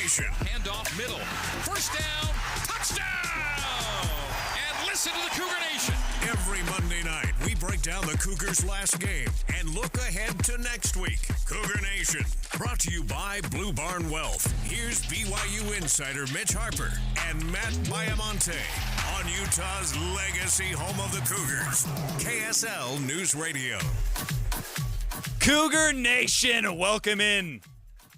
Nation. Handoff middle. First down. Touchdown! And listen to the Cougar Nation. Every Monday night, we break down the Cougars' last game and look ahead to next week. Cougar Nation, brought to you by Blue Barn Wealth. Here's BYU insider Mitch Harper and Matt Baiamonte on Utah's legacy home of the Cougars, KSL News Radio. Cougar Nation, welcome in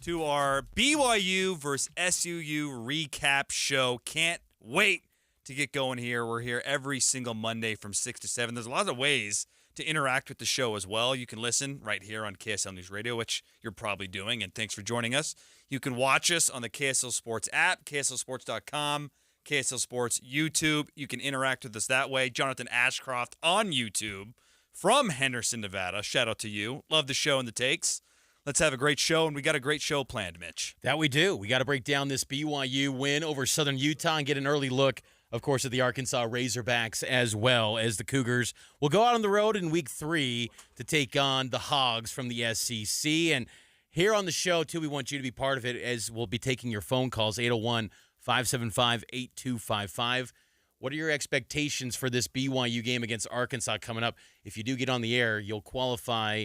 to our BYU versus SUU recap show. Can't wait to get going here. We're here every single Monday from 6 to 7. There's a lot of ways to interact with the show as well. You can listen right here on KSL News Radio, which you're probably doing, and thanks for joining us. You can watch us on the KSL Sports app, KSLSports.com, KSL Sports YouTube. You can interact with us that way. Jonathan Ashcroft on YouTube from Henderson, Nevada. Shout out to you. Love the show and the takes. Let's have a great show, and we got a great show planned, Mitch. That we do. We got to break down this BYU win over Southern Utah and get an early look, of course, at the Arkansas Razorbacks as well as the Cougars will go out on the road in Week 3 to take on the Hogs from the SEC. And here on the show, too, we want you to be part of it as we'll be taking your phone calls, 801-575-8255. What are your expectations for this BYU game against Arkansas coming up? If you do get on the air, you'll qualify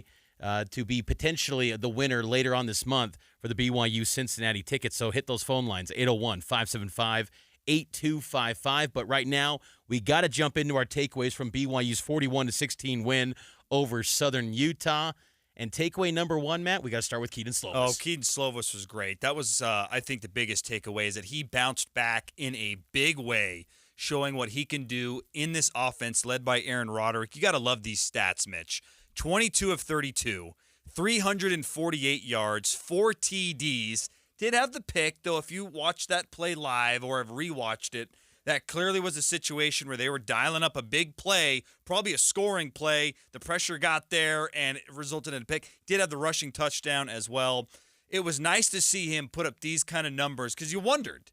to be potentially the winner later on this month for the BYU Cincinnati tickets. So hit those phone lines, 801-575-8255. But right now, we got to jump into our takeaways from BYU's 41-16 win over Southern Utah. And takeaway number one, Matt, we got to start with Keaton Slovis. Oh, Keaton Slovis was great. That was, I think, the biggest takeaway is that he bounced back in a big way, showing what he can do in this offense led by Aaron Roderick. You got to love these stats, Mitch. 22 of 32, 348 yards, 4 TDs. Did have the pick, though if you watch that play live or have rewatched it, that clearly was a situation where they were dialing up a big play, probably a scoring play. The pressure got there, and it resulted in a pick. Did have the rushing touchdown as well. It was nice to see him put up these kind of numbers because you wondered,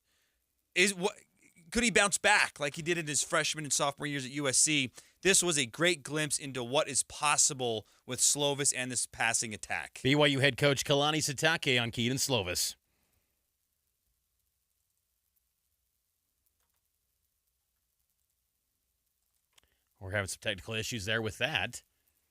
could he bounce back like he did in his freshman and sophomore years at USC? This was a great glimpse into what is possible with Slovis and this passing attack. BYU head coach Kalani Sitake on Keaton Slovis. We're having some technical issues there with that.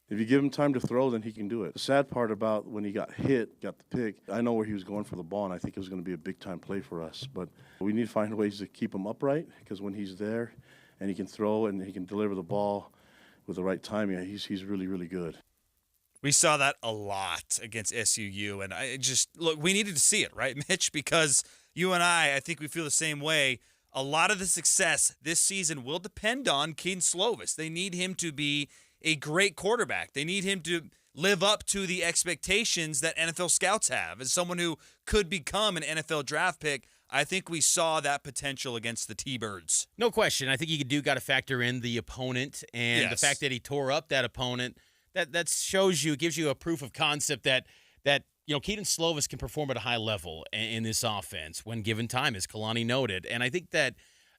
If you give him time to throw, then he can do it. The sad part about when he got hit, got the pick, I know where he was going for the ball, and I think it was going to be a big-time play for us. But we need to find ways to keep him upright because when he's there and he can throw and he can deliver the ball with the right timing, he's really, really good. We saw that a lot against SUU, and we needed to see it, right, Mitch? Because you and I think we feel the same way. A lot of the success this season will depend on Keaton Slovis. They need him to be a great quarterback. They need him to live up to the expectations that NFL scouts have. As someone who could become an NFL draft pick, I think we saw that potential against the T-Birds. No question. I think you got to factor in the opponent and the fact that he tore up that opponent. That shows you, gives you a proof of concept that Keaton Slovis can perform at a high level in this offense when given time, as Kalani noted. And I think that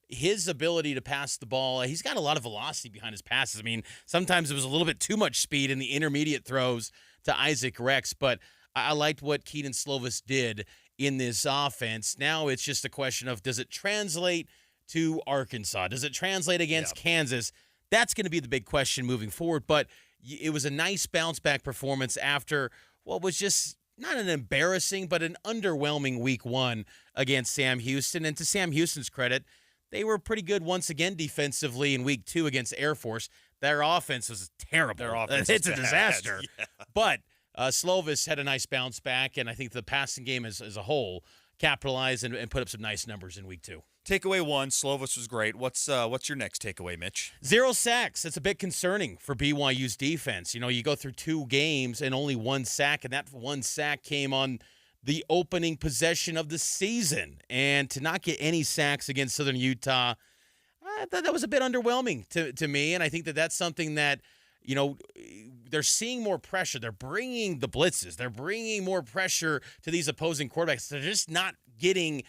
his ability to pass the ball, he's got a lot of velocity behind his passes. I mean, sometimes it was a little bit too much speed in the intermediate throws to Isaac Rex, but I liked what Keaton Slovis did in this offense. Now it's just a question of, does it translate to Arkansas? Does it translate against Kansas? That's going to be the big question moving forward, but it was a nice bounce-back performance after what was just not an embarrassing, but an underwhelming week 1 against Sam Houston. And to Sam Houston's credit, they were pretty good once again defensively in week 2 against Air Force. Their offense was terrible. Their offense it's is a bad. disaster. Yeah. But Slovis had a nice bounce back, and I think the passing game as a whole capitalized and put up some nice numbers in week 2. Takeaway 1, Slovis was great. What's your next takeaway, Mitch? 0 sacks. It's a bit concerning for BYU's defense. You go through 2 games and only 1 sack, and that 1 sack came on the opening possession of the season. And to not get any sacks against Southern Utah, I thought that was a bit underwhelming to me. And I think that's something that, they're seeing more pressure. They're bringing the blitzes. They're bringing more pressure to these opposing quarterbacks. They're just not getting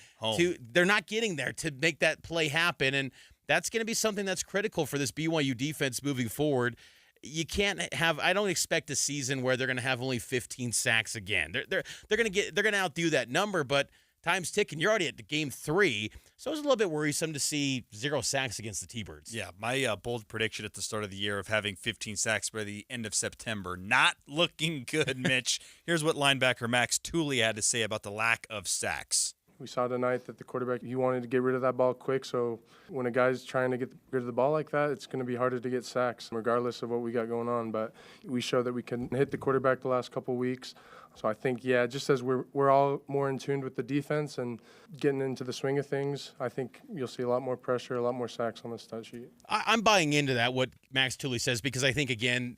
they're not getting there to make that play happen. And that's going to be something that's critical for this BYU defense moving forward. You can't have, I don't expect a season where they're going to have only 15 sacks again. They're going to outdo that number, but time's ticking. You're already at the game 3, so it was a little bit worrisome to see 0 sacks against the T-Birds. Yeah, my bold prediction at the start of the year of having 15 sacks by the end of September, not looking good, Mitch. Here's what linebacker Max Tooley had to say about the lack of sacks. We saw tonight that the quarterback, he wanted to get rid of that ball quick, so when a guy's trying to get rid of the ball like that, it's going to be harder to get sacks, regardless of what we got going on. But we showed that we can hit the quarterback the last couple of weeks. So I think, yeah, just as we're all more in tune with the defense and getting into the swing of things, I think you'll see a lot more pressure, a lot more sacks on the stat sheet. I'm buying into that, what Max Tooley says, because I think, again,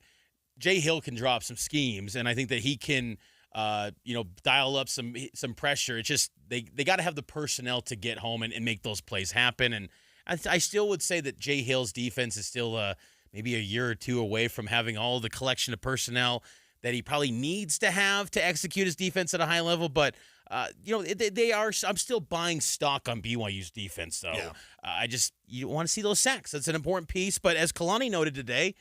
Jay Hill can drop some schemes, and I think that he can – dial up some pressure. It's just they got to have the personnel to get home and make those plays happen. And I still would say that Jay Hill's defense is still maybe a year or two away from having all the collection of personnel that he probably needs to have to execute his defense at a high level. But they are. I'm still buying stock on BYU's defense, though. Yeah. You want to see those sacks. That's an important piece. But as Kalani noted today,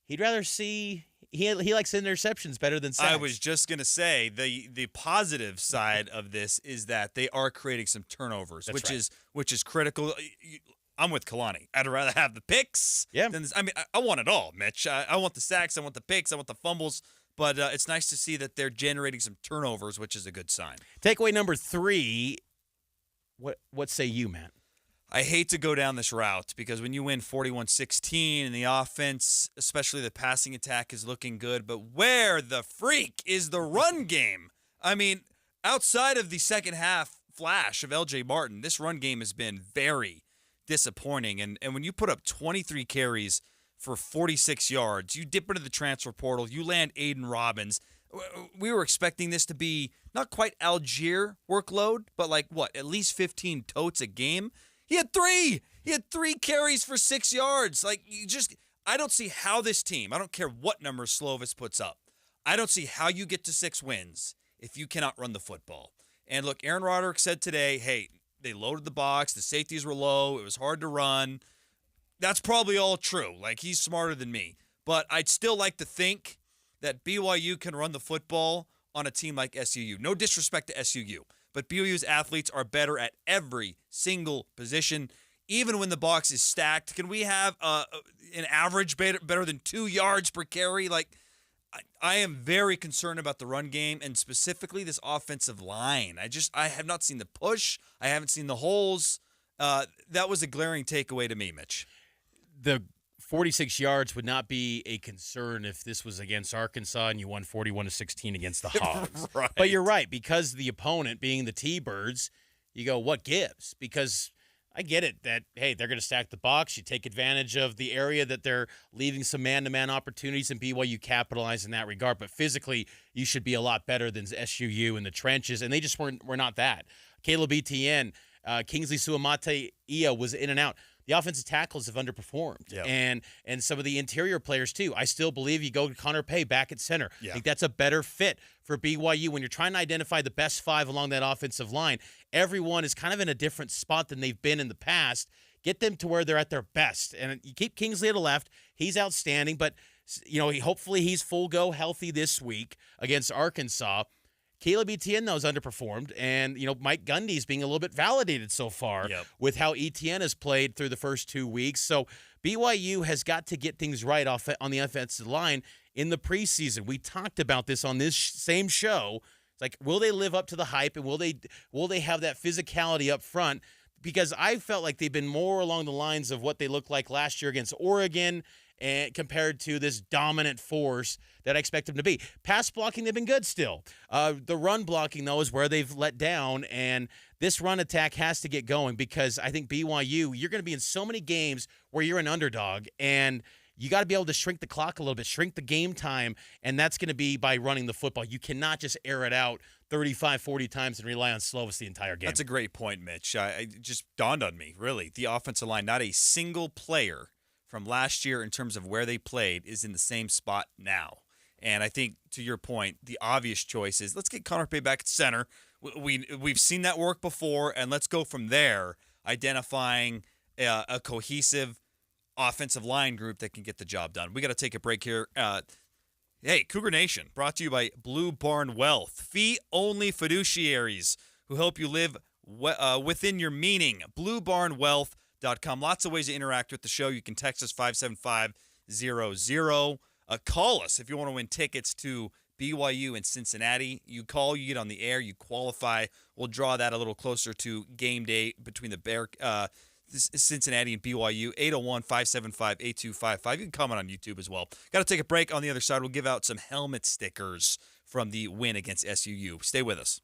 he'd rather see. He likes interceptions better than sacks. I was just going to say the positive side of this is that they are creating some turnovers, which is critical. I'm with Kalani. I'd rather have the picks. Yeah. I want it all, Mitch. I want the sacks. I want the picks. I want the fumbles. But it's nice to see that they're generating some turnovers, which is a good sign. Takeaway number 3. What say you, Matt? I hate to go down this route because when you win 41-16 and the offense, especially the passing attack, is looking good, but where the freak is the run game? I mean, outside of the second half flash of LJ Martin, this run game has been very disappointing. And when you put up 23 carries for 46 yards, you dip into the transfer portal, you land Aiden Robbins. We were expecting this to be not quite Algier workload, but at least 15 totes a game. He had 3. He had 3 carries for 6 yards. I don't see how this team, I don't care what number Slovis puts up, I don't see how you get to 6 wins if you cannot run the football. And look, Aaron Roderick said today, hey, they loaded the box, the safeties were low, it was hard to run. That's probably all true. He's smarter than me. But I'd still like to think that BYU can run the football on a team like SUU. No disrespect to SUU. But BYU's athletes are better at every single position, even when the box is stacked. Can we have an average better than 2 yards per carry? I am very concerned about the run game and specifically this offensive line. I have not seen the push. I haven't seen the holes. That was a glaring takeaway to me, Mitch. The 46 yards would not be a concern if this was against Arkansas and you won 41-16 against the Hogs. Right. But you're right, because the opponent being the T-Birds, you go, what gives? Because I get it that, hey, they're going to stack the box. You take advantage of the area that they're leaving some man-to-man opportunities, and BYU capitalize in that regard. But physically, you should be a lot better than SUU in the trenches, and they just were not that. Caleb Etienne, Kingsley Suamate-Ia was in and out. The offensive tackles have underperformed, yep. and some of the interior players too. I still believe you go to Connor Pay back at center. Yeah. I think that's a better fit for BYU when you're trying to identify the best 5 along that offensive line. Everyone is kind of in a different spot than they've been in the past. Get them to where they're at their best, and you keep Kingsley at the left. He's outstanding, but hopefully he's full go healthy this week against Arkansas. Caleb Etienne, though, has underperformed, and, Mike Gundy's being a little bit validated so far with how Etienne has played through the first 2 weeks. So BYU has got to get things right on the offensive line in the preseason. We talked about this on this same show. It's will they live up to the hype, and will they have that physicality up front? Because I felt like they've been more along the lines of what they looked like last year against Oregon, and compared to this dominant force that I expect them to be. Pass blocking, they've been good still. The run blocking, though, is where they've let down, and this run attack has to get going because I think BYU, you're going to be in so many games where you're an underdog, and you got to be able to shrink the clock a little bit, shrink the game time, and that's going to be by running the football. You cannot just air it out 35, 40 times and rely on Slovis the entire game. That's a great point, Mitch. It just dawned on me, really. The offensive line, not a single player from last year in terms of where they played is in the same spot now. And I think, to your point, the obvious choice is let's get Connor Pay back at center. We've seen that work before, and let's go from there, identifying a cohesive offensive line group that can get the job done. We got to take a break here. Hey, Cougar Nation, brought to you by Blue Barn Wealth, fee-only fiduciaries who help you live within your meaning. BlueBarnWealth.com. Lots of ways to interact with the show. You can text us 57500. Call us if you want to win tickets to BYU in Cincinnati. You call, you get on the air, you qualify. We'll draw that a little closer to game day between the Cincinnati and BYU. 801-575-8255. You can comment on YouTube as well. Got to take a break. On the other side, we'll give out some helmet stickers from the win against SUU. Stay with us.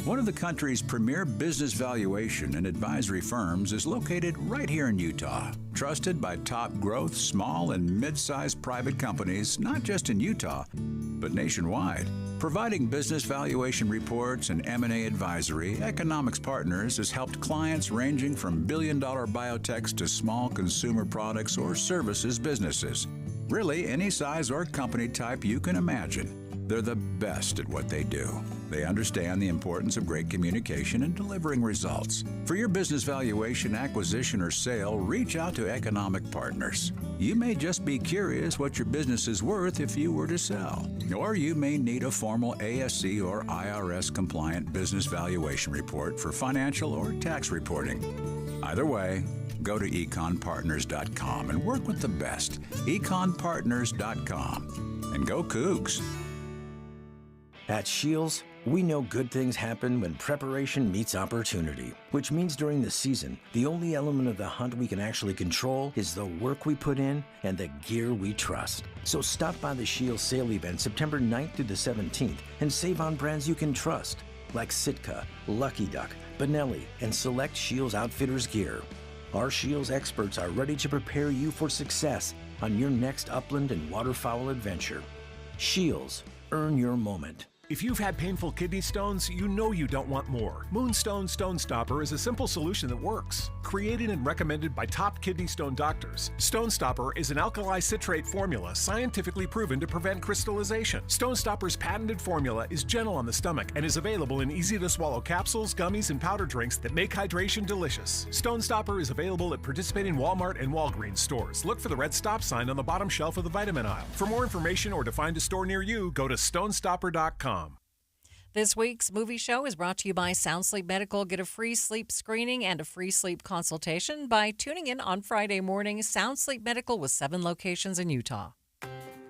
One of the country's premier business valuation and advisory firms is located right here in Utah. Trusted by top growth, small and mid-sized private companies, not just in Utah, but nationwide. Providing business valuation reports and M&A advisory, Economics Partners has helped clients ranging from billion-dollar biotechs to small consumer products or services businesses. Really, any size or company type you can imagine. They're the best at what they do. They understand the importance of great communication and delivering results. For your business valuation, acquisition, or sale, reach out to Economic Partners. You may just be curious what your business is worth if you were to sell. Or you may need a formal ASC or IRS compliant business valuation report for financial or tax reporting. Either way, go to econpartners.com and work with the best. econpartners.com. And go Cougs. At Shields, we know good things happen when preparation meets opportunity, which means during the season, the only element of the hunt we can actually control is the work we put in and the gear we trust. So stop by the Shields sale event September 9th through the 17th and save on brands you can trust, like Sitka, Lucky Duck, Benelli, and select Shields Outfitters gear. Our Shields experts are ready to prepare you for success on your next upland and waterfowl adventure. Shields, earn your moment. If you've had painful kidney stones, you know you don't want more. Moonstone Stone Stopper is a simple solution that works. Created and recommended by top kidney stone doctors, Stone Stopper is an alkali citrate formula scientifically proven to prevent crystallization. Stone Stopper's patented formula is gentle on the stomach and is available in easy-to-swallow capsules, gummies, and powder drinks that make hydration delicious. Stone Stopper is available at participating Walmart and Walgreens stores. Look for the red stop sign on the bottom shelf of the vitamin aisle. For more information or to find a store near you, go to stonestopper.com. This week's movie show is brought to you by Sound Sleep Medical. Get a free sleep screening and a free sleep consultation by tuning in on Friday morning. Sound Sleep Medical with 7 locations in Utah.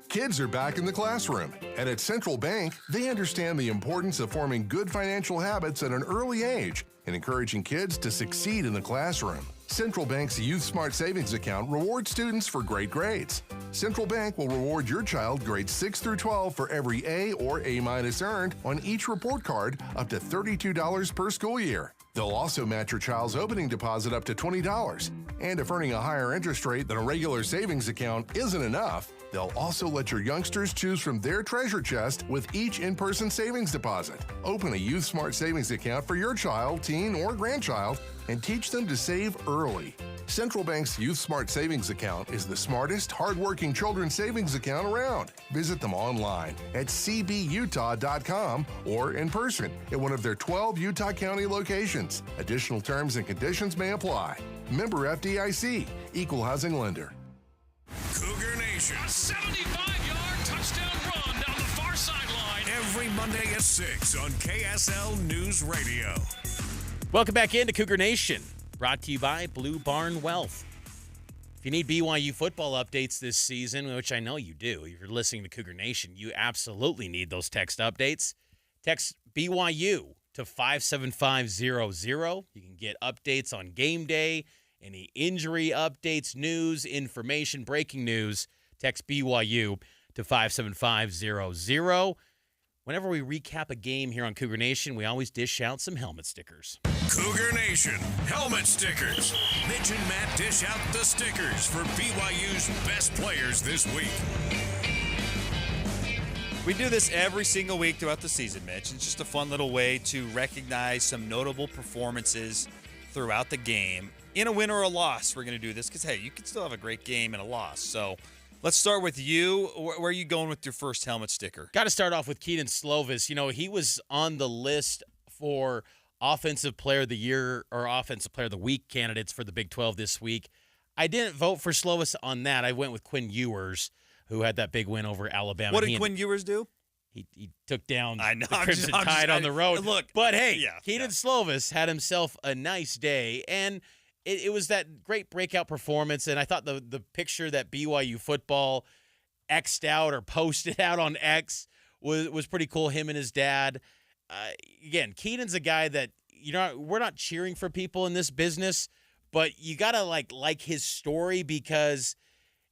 Kids are back in the classroom, and at Central Bank, they understand the importance of forming good financial habits at an early age and encouraging kids to succeed in the classroom. Central Bank's Youth Smart Savings Account rewards students for great grades. Central Bank will reward your child grades 6 through 12 for every A or A- earned on each report card up to $32 per school year. They'll also match your child's opening deposit up to $20. And if earning a higher interest rate than a regular savings account isn't enough, they'll also let your youngsters choose from their treasure chest with each in-person savings deposit. Open a Youth Smart Savings Account for your child, teen, or grandchild and teach them to save early. Central Bank's Youth Smart Savings Account is the smartest, hardworking children's savings account around. Visit them online at cbutah.com or in person at one of their 12 Utah County locations. Additional terms and conditions may apply. Member FDIC, Equal Housing Lender. Cougar Nation. A 75-yard touchdown run down the far sideline. Every Monday at 6 on KSL News Radio. Welcome back into Cougar Nation, brought to you by Blue Barn Wealth. If you need BYU football updates this season, which I know you do, if you're listening to Cougar Nation, you absolutely need those text updates. Text BYU to 57500. You can get updates on game day, any injury updates, news, information, breaking news. Text BYU to 57500. Whenever we recap a game here on Cougar Nation, we always dish out some helmet stickers. Cougar Nation helmet stickers. Mitch and Matt dish out the stickers for BYU's best players this week. We do this every single week throughout the season, Mitch. It's just a fun little way to recognize some notable performances throughout the game. In a win or a loss, we're going to do this because, hey, you can still have a great game and a loss. So let's start with you. Where are you going with your first helmet sticker? Got to start off with Keaton Slovis. You know, he was on the list for Offensive Player of the Year or Offensive Player of the Week candidates for the Big 12 this week. I didn't vote for Slovis on that. I went with Quinn Ewers, who had that big win over Alabama. What did Quinn Ewers do? He took down I know, the Crimson Tide on the road. Look, but hey, yeah, Keaton Slovis had himself a nice day, and it was that great breakout performance. And I thought the picture that BYU football X'd out or posted out on X was pretty cool. Him and his dad. Again, Keaton's a guy that we're not cheering for people in this business, but you gotta like his story because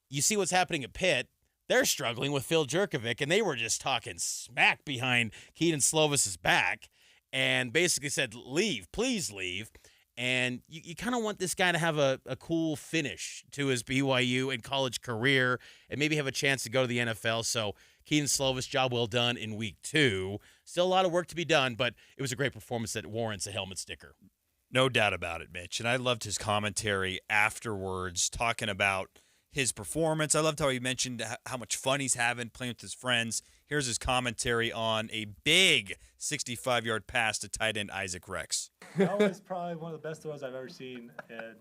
you see what's happening at Pitt. They're struggling with Phil Jerkovic, and they were just talking smack behind Keaton Slovis's back and basically said, leave, please leave. And you kind of want this guy to have a cool finish to his BYU and college career and maybe have a chance to go to the NFL. So Keaton Slovis, job well done in week 2. Still a lot of work to be done, but it was a great performance that warrants a helmet sticker. No doubt about it, Mitch. And I loved his commentary afterwards, talking about his performance. I loved how he mentioned how much fun he's having playing with his friends. Here's his commentary on a big 65-yard pass to tight end Isaac Rex. That was probably one of the best throws I've ever seen in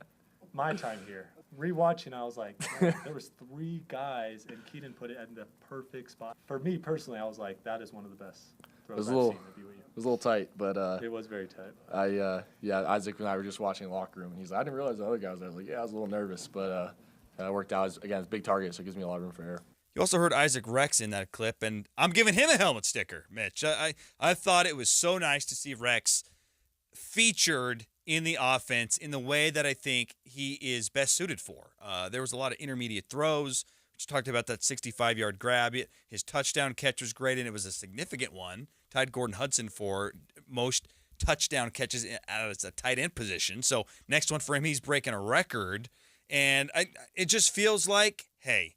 my time here. Rewatching, I was like, man, there was 3 guys, and Keaton put it in the perfect spot. For me personally, I was like, that is one of the best throws I've seen at BYU. It was a little tight, but it was very tight. Isaac and I were just watching the locker room, and he's like, I didn't realize the other guy was there. I was like, yeah, I was a little nervous, but it worked out. It's a big target, so it gives me a lot of room for error. You also heard Isaac Rex in that clip, and I'm giving him a helmet sticker, Mitch. I thought it was so nice to see Rex featured in the offense in the way that I think he is best suited for. There was a lot of intermediate throws. We just talked about that 65-yard grab. His touchdown catch was great, and it was a significant one. Tied Gordon Hudson for most touchdown catches as a tight end position. So next one for him, he's breaking a record. And it just feels like, hey,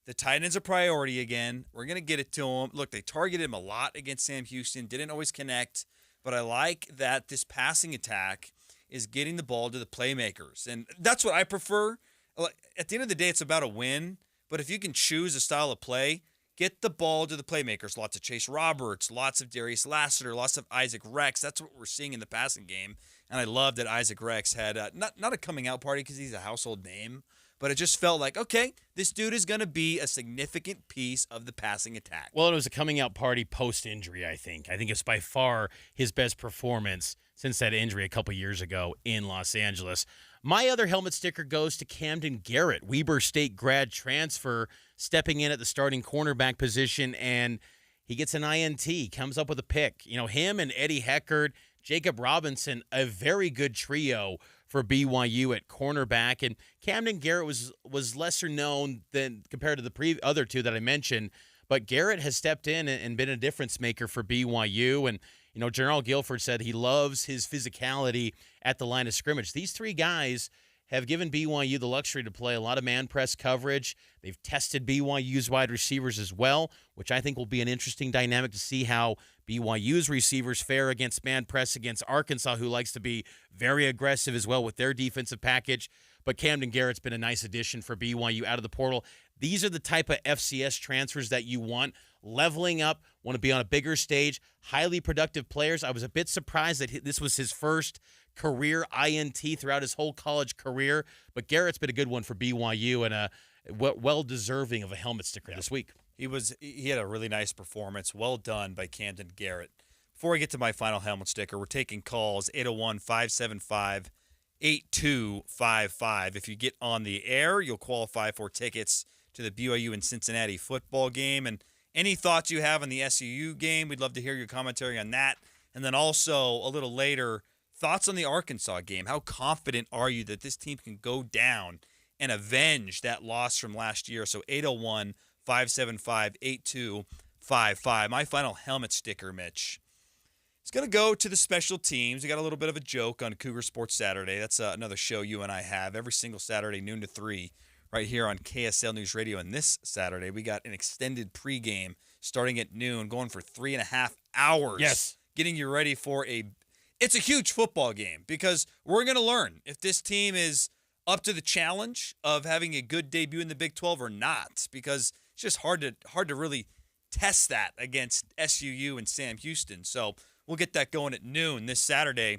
the tight end's a priority again. We're going to get it to him. Look, they targeted him a lot against Sam Houston. Didn't always connect. But I like that this passing attack is getting the ball to the playmakers. And that's what I prefer. At the end of the day, it's about a win. But if you can choose a style of play, get the ball to the playmakers. Lots of Chase Roberts, lots of Darius Lassiter, lots of Isaac Rex. That's what we're seeing in the passing game. And I love that Isaac Rex had not a coming out party because he's a household name, but it just felt like, okay, this dude is going to be a significant piece of the passing attack. Well, it was a coming out party post-injury, I think. I think it's by far his best performance since that injury a couple years ago in Los Angeles. My other helmet sticker goes to Camden Garrett, Weber State grad transfer, stepping in at the starting cornerback position, and he gets an INT, comes up with a pick. Him and Eddie Heckard, Jacob Robinson, a very good trio for BYU at cornerback. And Camden Garrett was lesser known than compared to the other two that I mentioned. But Garrett has stepped in and been a difference maker for BYU. And, General Guilford said he loves his physicality at the line of scrimmage. These 3 guys have given BYU the luxury to play a lot of man press coverage. They've tested BYU's wide receivers as well, which I think will be an interesting dynamic to see how BYU's receivers fare against man press against Arkansas, who likes to be very aggressive as well with their defensive package. But Camden Garrett's been a nice addition for BYU out of the portal. These are the type of FCS transfers that you want, leveling up, want to be on a bigger stage, highly productive players. I was a bit surprised that this was his first career INT throughout his whole college career, but Garrett's been a good one for BYU and well-deserving of a helmet sticker this week. He had a really nice performance. Well done by Camden Garrett. Before I get to my final helmet sticker, we're taking calls 801-575-8255. If you get on the air, you'll qualify for tickets to the BYU and Cincinnati football game. And any thoughts you have on the SUU game, we'd love to hear your commentary on that. And then also a little later, thoughts on the Arkansas game. How confident are you that this team can go down and avenge that loss from last year? So 801-575-8255. My final helmet sticker, Mitch, it's going to go to the special teams. We got a little bit of a joke on Cougar Sports Saturday. That's another show you and I have every single Saturday, noon to 3, right here on KSL News Radio. And this Saturday, we got an extended pregame starting at noon, going for 3.5 hours. Yes. Getting you ready for it's a huge football game because we're going to learn if this team is up to the challenge of having a good debut in the Big 12 or not, because it's just hard to really test that against SUU and Sam Houston. So we'll get that going at noon this Saturday.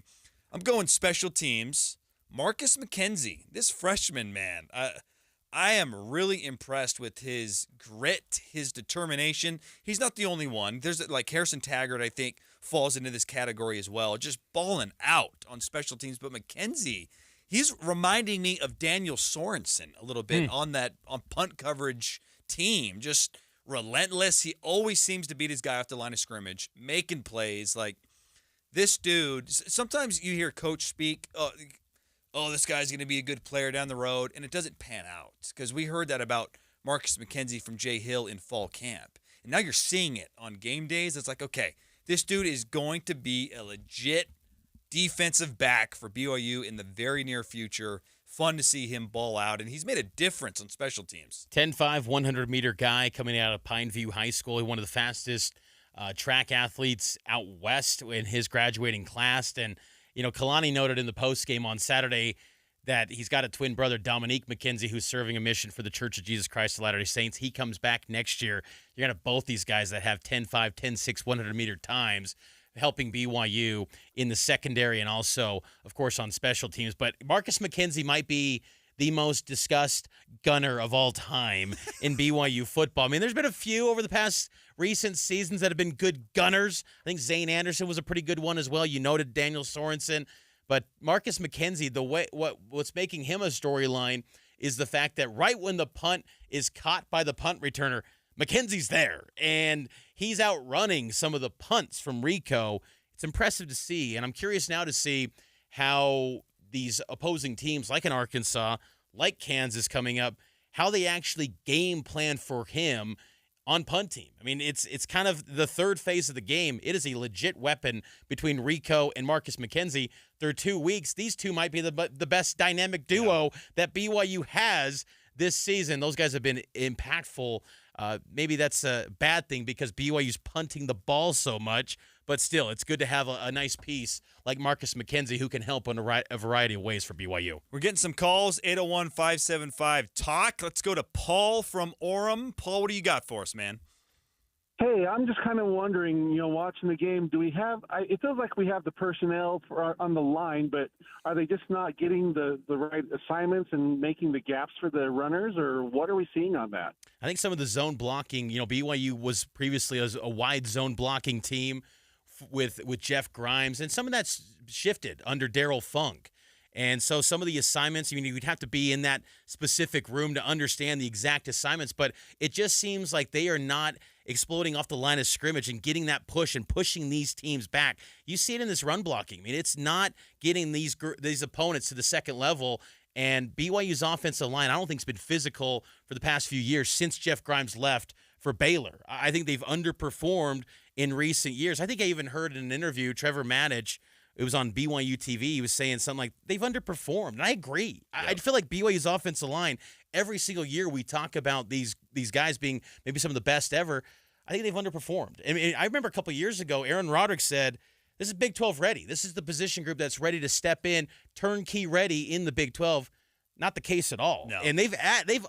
I'm going special teams. Marcus McKenzie, this freshman, man. I am really impressed with his grit, his determination. He's not the only one. There's like Harrison Taggart, I think, falls into this category as well, just balling out on special teams. But McKenzie, he's reminding me of Daniel Sorensen a little bit on punt coverage team. Just relentless. He always seems to beat his guy off the line of scrimmage, making plays. Like this dude, sometimes you hear coach speak, this guy's going to be a good player down the road, and it doesn't pan out. Because we heard that about Marcus McKenzie from Jay Hill in fall camp. And now you're seeing it on game days. It's like, okay, this dude is going to be a legit defensive back for BYU in the very near future. Fun to see him ball out, and he's made a difference on special teams. 10'5", 100-meter guy coming out of Pineview High School. One of the fastest track athletes out west in his graduating class. And, Kalani noted in the postgame on Saturday that he's got a twin brother, Dominique McKenzie, who's serving a mission for the Church of Jesus Christ of Latter-day Saints. He comes back next year. You're going to have both these guys that have 10'5", 10'6", 100-meter times, helping BYU in the secondary and also, of course, on special teams. But Marcus McKenzie might be the most discussed gunner of all time in BYU football. I mean, there's been a few over the past recent seasons that have been good gunners. I think Zane Anderson was a pretty good one as well. You noted Daniel Sorensen. But Marcus McKenzie, what's making him a storyline is the fact that right when the punt is caught by the punt returner, McKenzie's there, and he's outrunning some of the punts from Rico. It's impressive to see, and I'm curious now to see how these opposing teams, like in Arkansas, like Kansas coming up, how they actually game plan for him on punt team. I mean, it's kind of the third phase of the game. It is a legit weapon between Rico and Marcus McKenzie. Through 2 weeks, these two might be the best dynamic duo that BYU has this season. Those guys have been impactful. Maybe that's a bad thing because BYU's punting the ball so much, but still, it's good to have a nice piece like Marcus McKenzie who can help in a variety of ways for BYU. We're getting some calls, 801-575-TALK. Let's go to Paul from Orem. Paul, what do you got for us, man? Hey, I'm just kind of wondering, watching the game, do we have it feels like we have the personnel on the line, but are they just not getting the right assignments and making the gaps for the runners, or what are we seeing on that? I think some of the zone blocking, BYU was previously a wide zone blocking team with Jeff Grimes, and some of that's shifted under Darryl Funk. And so some of the assignments, you'd have to be in that specific room to understand the exact assignments, but it just seems like they are not exploding off the line of scrimmage and getting that push and pushing these teams back. You see it in this run blocking. I mean, it's not getting these opponents to the second level. And BYU's offensive line, I don't think it's been physical for the past few years since Jeff Grimes left for Baylor. I think they've underperformed in recent years. I think I even heard in an interview, Trevor Matich, it was on BYU TV, he was saying something like, they've underperformed. And I agree. Yeah. I feel like BYU's offensive line, every single year we talk about these guys being maybe some of the best ever. I think they've underperformed. I mean, I remember a couple of years ago, Aaron Roderick said, this is Big 12 ready. This is the position group that's ready to step in, turnkey ready in the Big 12. Not the case at all. No. And they've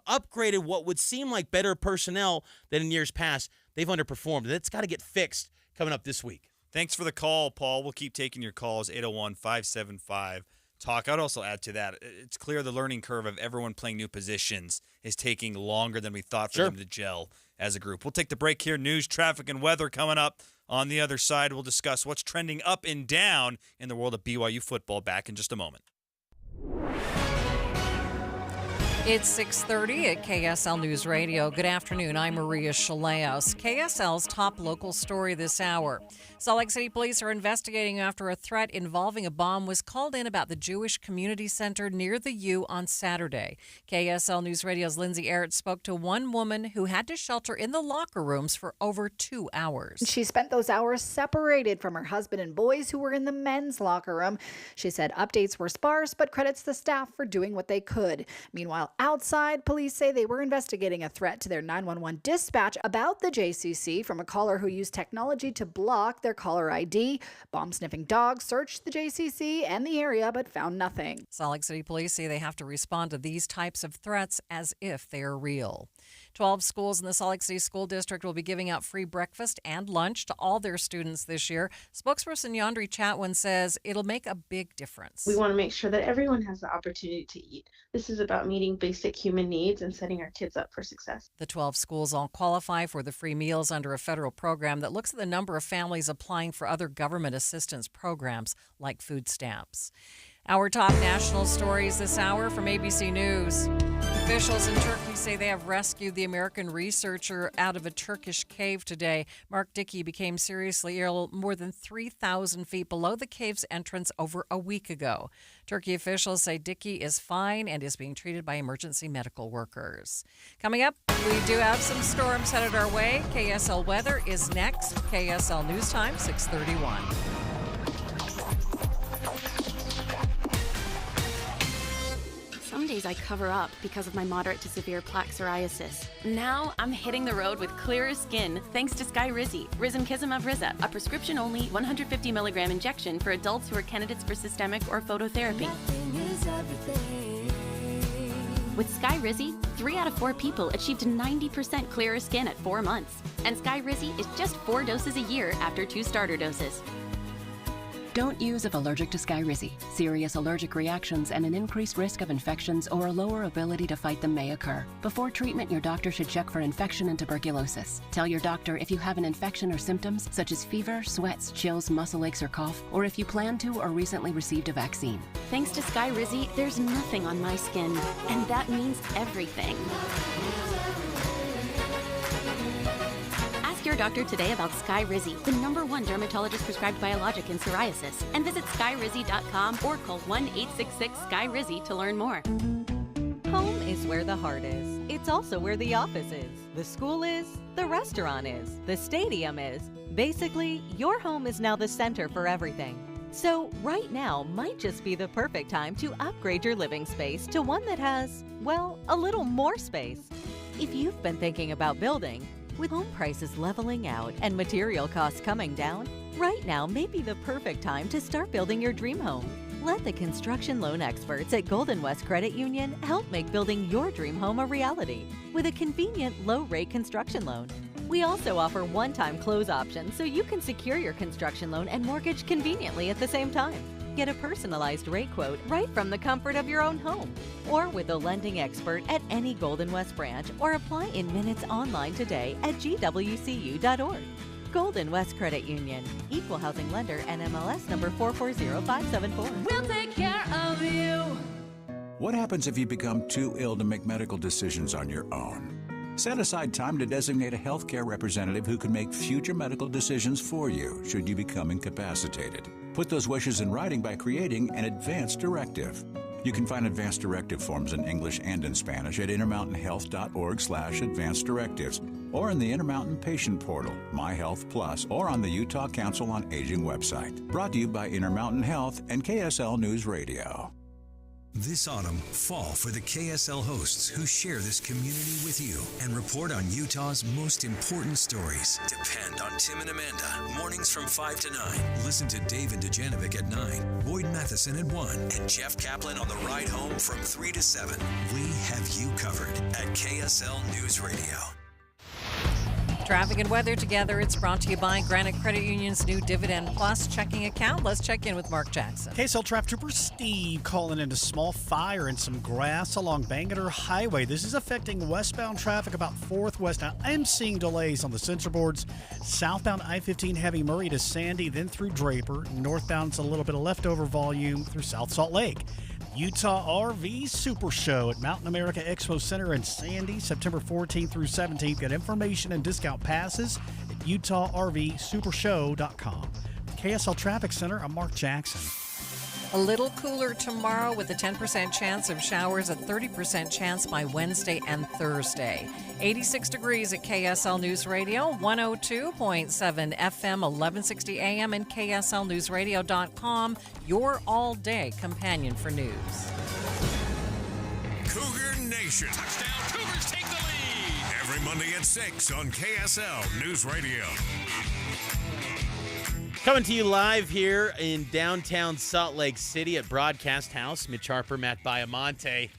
upgraded what would seem like better personnel than in years past. They've underperformed. That's got to get fixed coming up this week. Thanks for the call, Paul. We'll keep taking your calls, 801-575-TALK. I'd also add to that, it's clear the learning curve of everyone playing new positions is taking longer than we thought for them to gel as a group. We'll take the break here. News, traffic, and weather coming up. On the other side, we'll discuss what's trending up and down in the world of BYU football. Back in just a moment. It's 6:30 at KSL News Radio. Good afternoon. I'm Maria Chaleos. KSL's top local story this hour. Salt Lake City police are investigating after a threat involving a bomb was called in about the Jewish Community Center near the U on Saturday. KSL News Radio's Lindsay Errett spoke to one woman who had to shelter in the locker rooms for over 2 hours. She spent those hours separated from her husband and boys who were in the men's locker room. She said updates were sparse, but credits the staff for doing what they could. Meanwhile, outside, police say they were investigating a threat to their 911 dispatch about the JCC from a caller who used technology to block their caller ID. Bomb-sniffing dogs searched the JCC and the area but found nothing. Salt Lake City police say they have to respond to these types of threats as if they are real. 12 schools in the Salt Lake City School District will be giving out free breakfast and lunch to all their students this year. Spokesperson Yandri Chatwin says it'll make a big difference. We want to make sure that everyone has the opportunity to eat. This is about meeting basic human needs and setting our kids up for success. The 12 schools all qualify for the free meals under a federal program that looks at the number of families applying for other government assistance programs like food stamps. Our top national stories this hour from ABC News. Officials in Turkey say they have rescued the American researcher out of a Turkish cave today. Mark Dickey became seriously ill more than 3,000 feet below the cave's entrance over a week ago. Turkey officials say Dickey is fine and is being treated by emergency medical workers. Coming up, we do have some storms headed our way. KSL weather is next. KSL News Time, 6:31. Some days I cover up because of my moderate to severe plaque psoriasis. Now I'm hitting the road with clearer skin thanks to Skyrizi, risankizumab Riza, a prescription-only 150 milligram injection for adults who are candidates for systemic or phototherapy. With Skyrizi, 3 out of 4 people achieved 90% clearer skin at 4 months. And Skyrizi is just 4 doses a year after 2 starter doses. Don't use if allergic to Skyrizi. Serious allergic reactions and an increased risk of infections or a lower ability to fight them may occur. Before treatment, your doctor should check for infection and tuberculosis. Tell your doctor if you have an infection or symptoms such as fever, sweats, chills, muscle aches, or cough, or if you plan to or recently received a vaccine. Thanks to Skyrizi, there's nothing on my skin, and that means everything. Ask your doctor today about Skyrizi, the #1 dermatologist prescribed biologic in psoriasis, and visit skyrizi.com or call 1-866-SKYRIZI to learn more. Home is where the heart is. It's also where the office is, the school is, the restaurant is, the stadium is. Basically, your home is now the center for everything. So right now might just be the perfect time to upgrade your living space to one that has, well, a little more space. If you've been thinking about building, with home prices leveling out and material costs coming down, right now may be the perfect time to start building your dream home. Let the construction loan experts at Golden West Credit Union help make building your dream home a reality with a convenient low-rate construction loan. We also offer one-time close options so you can secure your construction loan and mortgage conveniently at the same time. Get a personalized rate quote right from the comfort of your own home or with a lending expert at any Golden West branch, or apply in minutes online today at gwcu.org. Golden West Credit Union, Equal Housing Lender, NMLS number 440574. We'll take care of you. What happens if you become too ill to make medical decisions on your own? Set aside time to designate a healthcare representative who can make future medical decisions for you should you become incapacitated. Put those wishes in writing by creating an advance directive. You can find advance directive forms in English and in Spanish at intermountainhealth.org/advance directives, or in the Intermountain Patient Portal, My Health Plus, or on the Utah Council on Aging website. Brought to you by Intermountain Health and KSL News Radio. This autumn, fall for the KSL hosts who share this community with you and report on Utah's most important stories. Depend on Tim and Amanda, mornings from 5 to 9. Listen to Dave and Dejanovic at 9, Boyd Matheson at 1, and Jeff Kaplan on the ride home from 3 to 7. We have you covered at KSL News Radio. Traffic and weather together. It's brought to you by Granite Credit Union's new Dividend Plus checking account. Let's check in with Mark Jackson. KSL Traffic Trooper Steve calling in a small fire and some grass along Bangerter Highway. This is affecting westbound traffic about 4th West. Now, I'm seeing delays on the sensor boards. Southbound I-15 heavy Murray to Sandy, then through Draper. Northbound's a little bit of leftover volume through South Salt Lake. Utah RV Super Show at Mountain America Expo Center in Sandy, September 14th through 17th. Get information and discount passes at UtahRVSupershow.com. KSL Traffic Center, I'm Mark Jackson. A little cooler tomorrow with a 10% chance of showers, a 30% chance by Wednesday and Thursday. 86 degrees at KSL News Radio, 102.7 FM, 1160 AM, and KSLNewsRadio.com, your all-day companion for news. Cougar Nation. Touchdown, Cougars take the lead. Every Monday at 6 on KSL News Radio. Coming to you live here in downtown Salt Lake City at Broadcast House. Mitch Harper, Matt Baiamonte.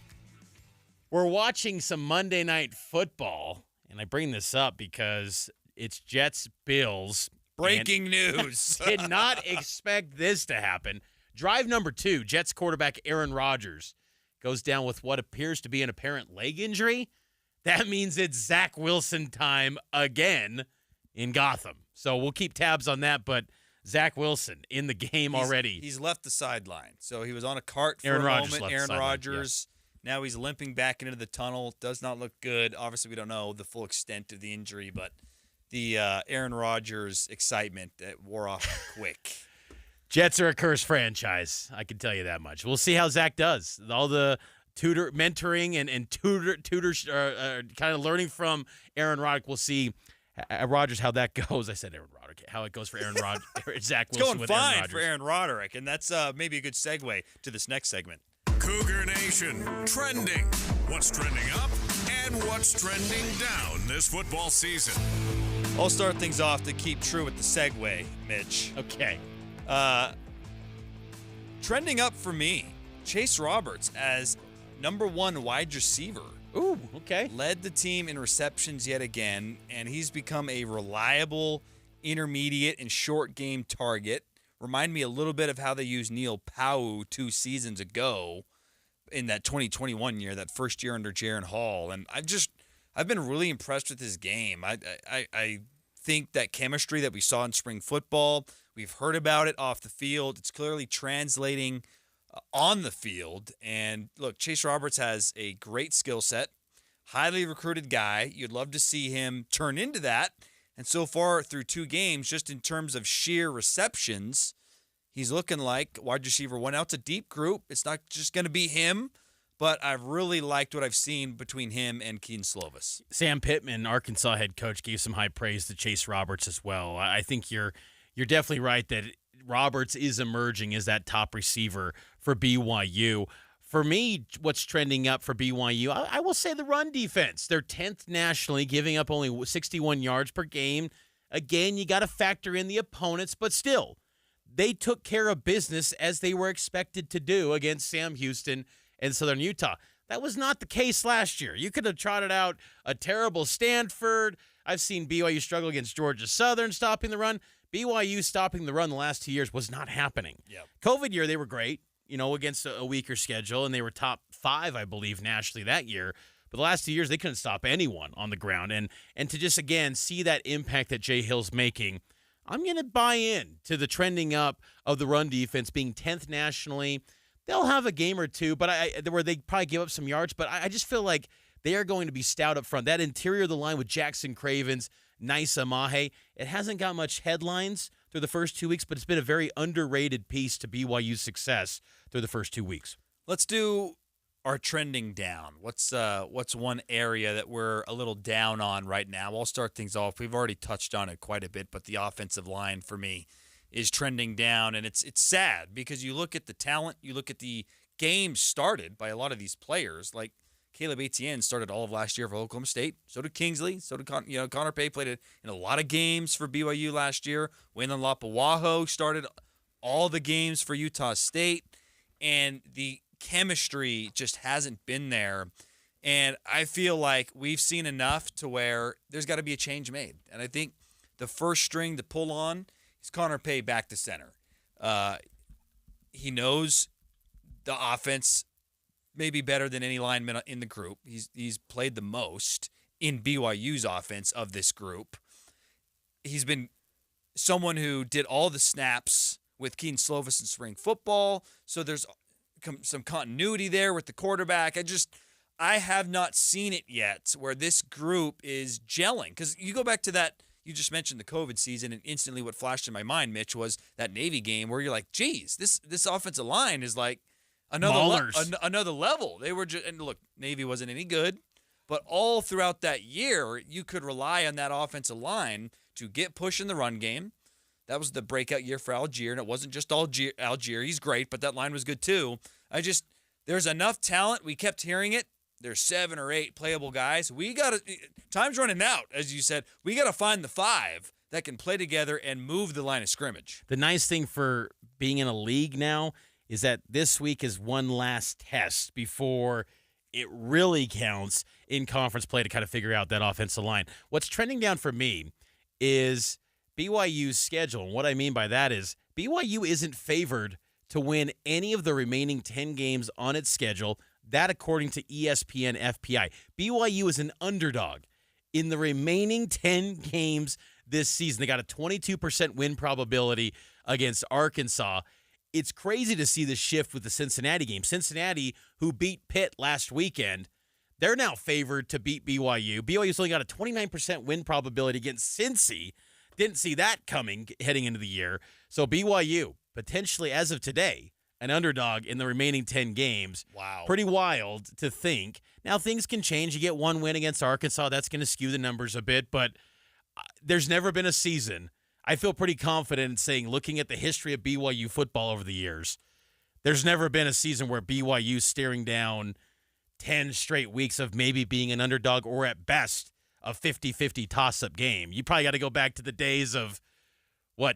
We're watching some Monday Night Football, and I bring this up because it's Jets-Bills. Breaking news. Did not expect this to happen. Drive number 2, Jets quarterback Aaron Rodgers goes down with what appears to be an apparent leg injury, that means it's Zach Wilson time again in Gotham. So we'll keep tabs on that, but Zach Wilson in the game already. He's left the sideline. So he was on a cart for Aaron a Rodgers moment. left the Aaron sideline, Rodgers. Now he's limping back into the tunnel. Does not look good. Obviously, we don't know the full extent of the injury, but the Aaron Rodgers excitement that wore off quick. Jets are a cursed franchise. I can tell you that much. We'll see how Zach does. All the mentoring and tutors kind of learning from Aaron Rodgers. We'll see Rodgers how that goes. I said Aaron Rodgers. How it goes for Aaron Rodgers. Zach Wilson It's going with fine Aaron Rodgers. for Aaron Roderick, and that's maybe a good segue to this next segment. Cougar Nation, trending. What's trending up and what's trending down this football season? I'll start things off to keep true with the segue, Mitch. Okay. Trending up for me, Chase Roberts as number 1 wide receiver. Ooh, okay. Led the team in receptions yet again, and he's become a reliable intermediate and short game target. Remind me a little bit of how they used Neil Pau'u 2 seasons ago in that 2021 year, that first year under Jaron Hall. And I've been really impressed with his game. I think that chemistry that we saw in spring football, we've heard about it off the field. It's clearly translating on the field. And look, Chase Roberts has a great skill set, highly recruited guy. You'd love to see him turn into that. And so far through 2 games, just in terms of sheer receptions, he's looking like wide receiver 1. Now it's a deep group. It's not just going to be him, but I've really liked what I've seen between him and Keaton Slovis. Sam Pittman, Arkansas head coach, gave some high praise to Chase Roberts as well. I think you're definitely right that Roberts is emerging as that top receiver for BYU. For me, what's trending up for BYU, I will say the run defense. They're 10th nationally, giving up only 61 yards per game. Again, you got to factor in the opponents, but still, they took care of business as they were expected to do against Sam Houston and Southern Utah. That was not the case last year. You could have trotted out a terrible Stanford. I've seen BYU struggle against Georgia Southern stopping the run. BYU stopping the run the last 2 years was not happening. Yep. COVID year, they were great, against a weaker schedule, and they were top 5, I believe, nationally that year. But the last 2 years, they couldn't stop anyone on the ground. And to just, again, see that impact that Jay Hill's making, I'm going to buy in to the trending up of the run defense being 10th nationally. They'll have a game or two, but where they probably give up some yards. But I just feel like they are going to be stout up front. That interior of the line with Jackson Cravens, Nisa Mahe, it hasn't got much headlines through the first 2 weeks, but it's been a very underrated piece to BYU's success through the first 2 weeks. Let's do our trending down. What's one area that we're a little down on right now? I'll start things off. We've already touched on it quite a bit, but the offensive line for me is trending down, and it's sad because you look at the talent, you look at the games started by a lot of these players. Like Caleb Etienne started all of last year for Oklahoma State. So did Kingsley. So did Connor Pay played it in a lot of games for BYU last year. Waylon Lapuaho started all the games for Utah State, and the chemistry just hasn't been there. And I feel like we've seen enough to where there's got to be a change made. And I think the first string to pull on is Connor Pay back to center. He knows the offense maybe better than any lineman in the group. He's played the most in BYU's offense of this group. He's been someone who did all the snaps with Keaton Slovis in spring football, so there's some continuity there with the quarterback. I have not seen it yet where this group is gelling. Because you go back to that, you just mentioned the COVID season, and instantly what flashed in my mind, Mitch, was that Navy game where you're like, geez, this offensive line is like another level. They were and look, Navy wasn't any good, but all throughout that year, you could rely on that offensive line to get push in the run game. That was the breakout year for Algier, and it wasn't just Algier. He's great, but that line was good too. There's enough talent. We kept hearing it. There's 7 or 8 playable guys. Time's running out, as you said. We got to find the 5 that can play together and move the line of scrimmage. The nice thing for being in a league now is that this week is one last test before it really counts in conference play to kind of figure out that offensive line. What's trending down for me is BYU's schedule. And what I mean by that is BYU isn't favored to win any of the remaining 10 games on its schedule. That according to ESPN FPI. BYU is an underdog in the remaining 10 games this season. They got a 22% win probability against Arkansas. It's crazy to see the shift with the Cincinnati game. Cincinnati, who beat Pitt last weekend, they're now favored to beat BYU. BYU's only got a 29% win probability against Cincy. Didn't see that coming heading into the year. So BYU, potentially as of today, an underdog in the remaining 10 games. Wow. Pretty wild to think. Now, things can change. You get one win against Arkansas. That's going to skew the numbers a bit, but there's never been a season. I feel pretty confident in saying, looking at the history of BYU football over the years, there's never been a season where BYU's staring down 10 straight weeks of maybe being an underdog or at best a 50-50 toss-up game. You probably got to go back to the days of,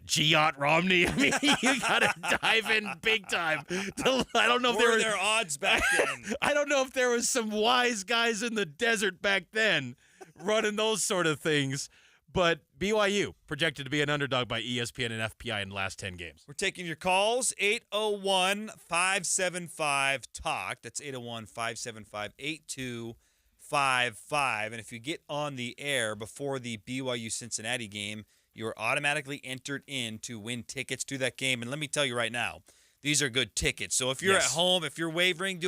Giant Romney? I mean, you got to dive in big time. I don't know if there were odds back then. I don't know if there was some wise guys in the desert back then running those sort of things. But BYU projected to be an underdog by ESPN and FPI in the last 10 games. We're taking your calls, 801-575-TALK. That's 801-575-8255. And if you get on the air before the BYU-Cincinnati game, you are automatically entered in to win tickets to that game. And let me tell you right now, these are good tickets. So if you're at home, if you're wavering,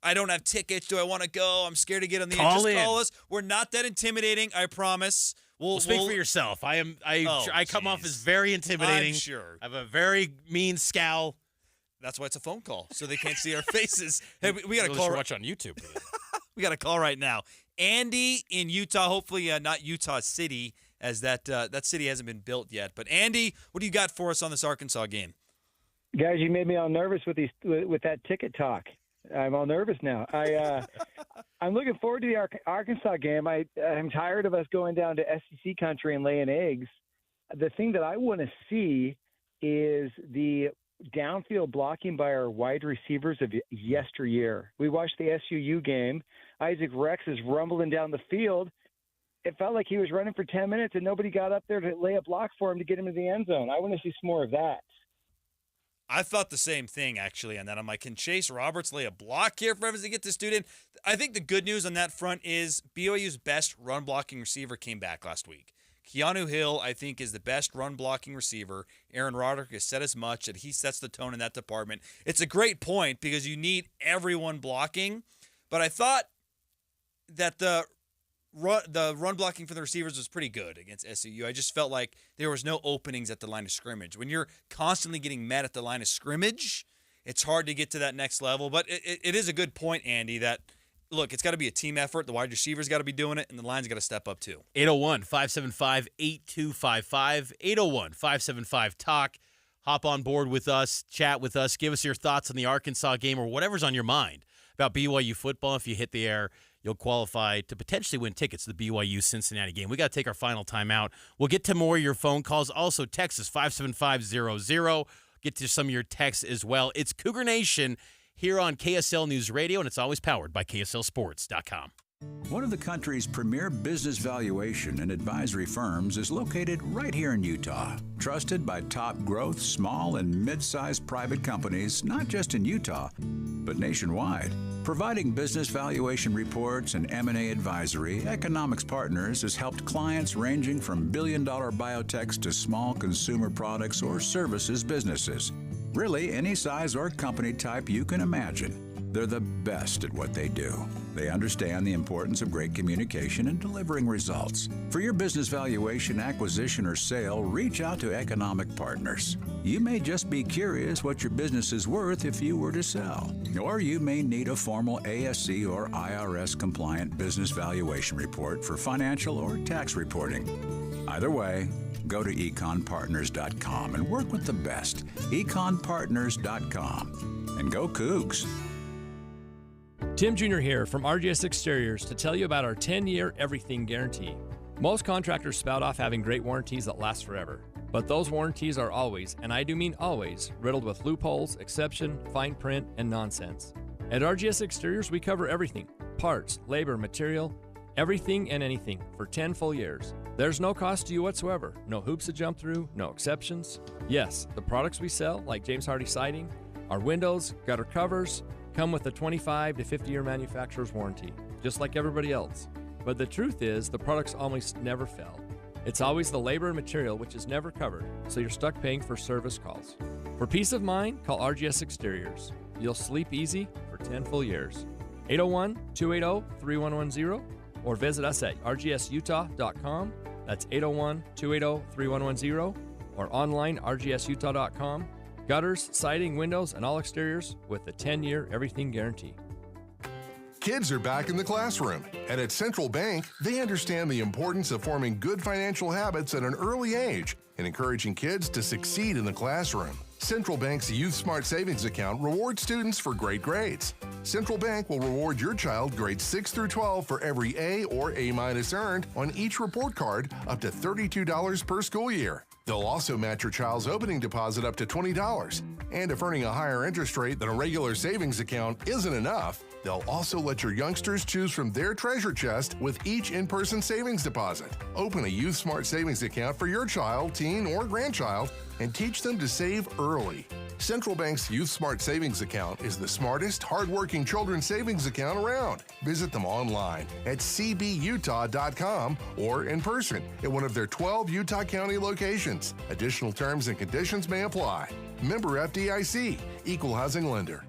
I don't have tickets. Do I want to go? I'm scared to get on the air. Just call us. We're not that intimidating, I promise. We'll speak for yourself. I come off as very intimidating. I'm sure. I have a very mean scowl. That's why it's a phone call, so they can't see our faces. Hey, we got a call. Watch on YouTube. We got a call right now. Andy in Utah. Hopefully not Utah City, as that city hasn't been built yet. But Andy, what do you got for us on this Arkansas game? Guys, you made me all nervous with that ticket talk. I'm all nervous now. I'm looking forward to the Arkansas game. I'm tired of us going down to SEC country and laying eggs. The thing that I want to see is the downfield blocking by our wide receivers of yesteryear. We watched the SUU game. Isaac Rex is rumbling down the field. It felt like he was running for 10 minutes and nobody got up there to lay a block for him to get him to the end zone. I want to see some more of that. I thought the same thing, actually, on that. I'm like, can Chase Roberts lay a block here for Evans to get this dude in? I think the good news on that front is BYU's best run-blocking receiver came back last week. Keanu Hill, I think, is the best run-blocking receiver. Aaron Roderick has said as much, that he sets the tone in that department. It's a great point because you need everyone blocking, but I thought that the run blocking for the receivers was pretty good against SUU. I just felt like there was no openings at the line of scrimmage. When you're constantly getting met at the line of scrimmage, it's hard to get to that next level. But it is a good point, Andy, that, look, it's got to be a team effort. The wide receivers got to be doing it, and the line's got to step up too. 801-575-8255, 801-575-TALK. Hop on board with us, chat with us, give us your thoughts on the Arkansas game or whatever's on your mind about BYU football. If you hit the air, you'll qualify to potentially win tickets to the BYU-Cincinnati game. We got to take our final timeout. We'll get to more of your phone calls. Also, text us 57500. Get to some of your texts as well. It's Cougar Nation here on KSL News Radio, and it's always powered by KSLSports.com. One of the country's premier business valuation and advisory firms is located right here in Utah. Trusted by top growth, small and mid-sized private companies, not just in Utah, but nationwide. Providing business valuation reports and M&A advisory, Economics Partners has helped clients ranging from billion-dollar biotechs to small consumer products or services businesses. Really, any size or company type you can imagine. They're the best at what they do. They understand the importance of great communication and delivering results. For your business valuation, acquisition, or sale, reach out to Economic Partners. You may just be curious what your business is worth if you were to sell. Or you may need a formal ASC or IRS compliant business valuation report for financial or tax reporting. Either way, go to econpartners.com and work with the best. econpartners.com. And go Cougs. Tim Jr. here from RGS Exteriors to tell you about our 10-year everything guarantee. Most contractors spout off having great warranties that last forever. But those warranties are always, and I do mean always, riddled with loopholes, exception, fine print, and nonsense. At RGS Exteriors, we cover everything. Parts, labor, material, everything and anything for 10 full years. There's no cost to you whatsoever. No hoops to jump through, no exceptions. Yes, the products we sell, like James Hardy Siding, our windows, gutter covers, come with a 25 to 50-year manufacturer's warranty, just like everybody else. But the truth is, the products almost never fail. It's always the labor and material which is never covered, so you're stuck paying for service calls. For peace of mind, call RGS Exteriors. You'll sleep easy for 10 full years. 801-280-3110 or visit us at rgsutah.com. That's 801-280-3110 or online rgsutah.com. Gutters, siding, windows, and all exteriors with a 10-year everything guarantee. Kids are back in the classroom, and at Central Bank, they understand the importance of forming good financial habits at an early age and encouraging kids to succeed in the classroom. Central Bank's Youth Smart Savings Account rewards students for great grades. Central Bank will reward your child grades 6 through 12 for every A or A- earned on each report card up to $32 per school year. They'll also match your child's opening deposit up to $20. And if earning a higher interest rate than a regular savings account isn't enough, they'll also let your youngsters choose from their treasure chest with each in-person savings deposit. Open a Youth Smart Savings Account for your child, teen, or grandchild and teach them to save early. Central Bank's Youth Smart Savings Account is the smartest, hardworking children's savings account around. Visit them online at cbutah.com or in person at one of their 12 Utah County locations. Additional terms and conditions may apply. Member FDIC, Equal Housing Lender.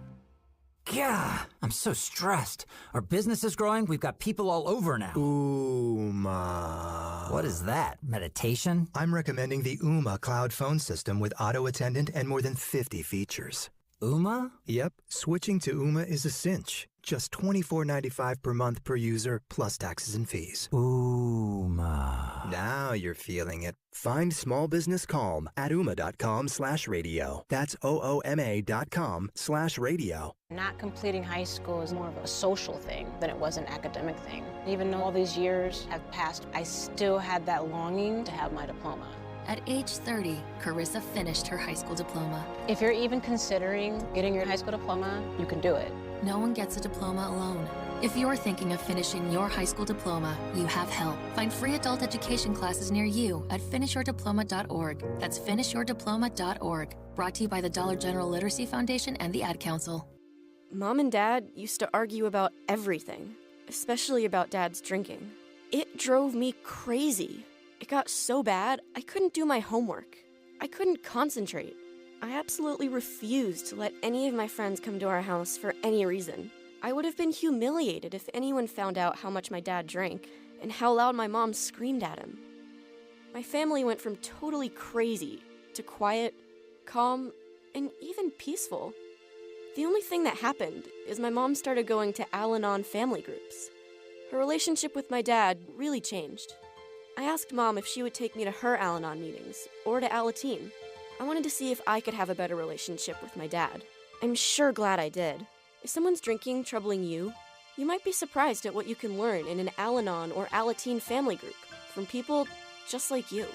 Yeah, I'm so stressed. Our business is growing. We've got people all over now. Ooma. What is that? Meditation? I'm recommending the Ooma cloud phone system with auto attendant and more than 50 features. Ooma? Yep, switching to Ooma is a cinch. Just $24.95 per month per user, plus taxes and fees. Ooma. Now you're feeling it. Find small business calm at ooma.com/radio. That's OOMA.com/radio. Not completing high school is more of a social thing than it was an academic thing. Even though all these years have passed, I still had that longing to have my diploma. At age 30, Carissa finished her high school diploma. If you're even considering getting your high school diploma, you can do it. No one gets a diploma alone. If you're thinking of finishing your high school diploma, you have help. Find free adult education classes near you at finishyourdiploma.org. That's finishyourdiploma.org. Brought to you by the Dollar General Literacy Foundation and the Ad Council. Mom and Dad used to argue about everything, especially about Dad's drinking. It drove me crazy. It got so bad, I couldn't do my homework. I couldn't concentrate. I absolutely refused to let any of my friends come to our house for any reason. I would have been humiliated if anyone found out how much my dad drank and how loud my mom screamed at him. My family went from totally crazy to quiet, calm, and even peaceful. The only thing that happened is my mom started going to Al-Anon family groups. Her relationship with my dad really changed. I asked Mom if she would take me to her Al-Anon meetings or to Alateen. I wanted to see if I could have a better relationship with my dad. I'm sure glad I did. If someone's drinking troubling you, you might be surprised at what you can learn in an Al-Anon or Alateen family group from people just like you.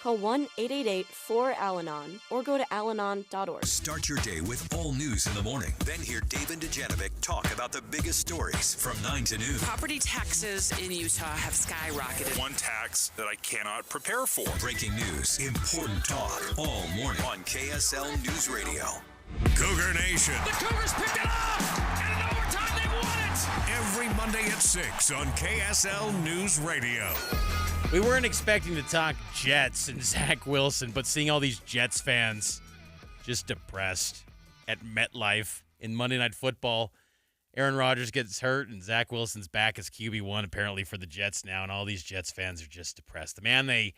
Call 1-888-4-ALANON or go to alanon.org. Start your day with all news in the morning. Then hear Dave and Dejanovic talk about the biggest stories from 9 to noon. Property taxes in Utah have skyrocketed. One tax that I cannot prepare for. Breaking news, important talk, all morning on KSL News Radio. Cougar Nation. The Cougars picked it up! And in overtime, they won it! Every Monday at 6 on KSL News Radio. We weren't expecting to talk Jets and Zach Wilson, but seeing all these Jets fans just depressed at MetLife in Monday Night Football. Aaron Rodgers gets hurt, and Zach Wilson's back as QB1 apparently for the Jets now, and all these Jets fans are just depressed. The man, they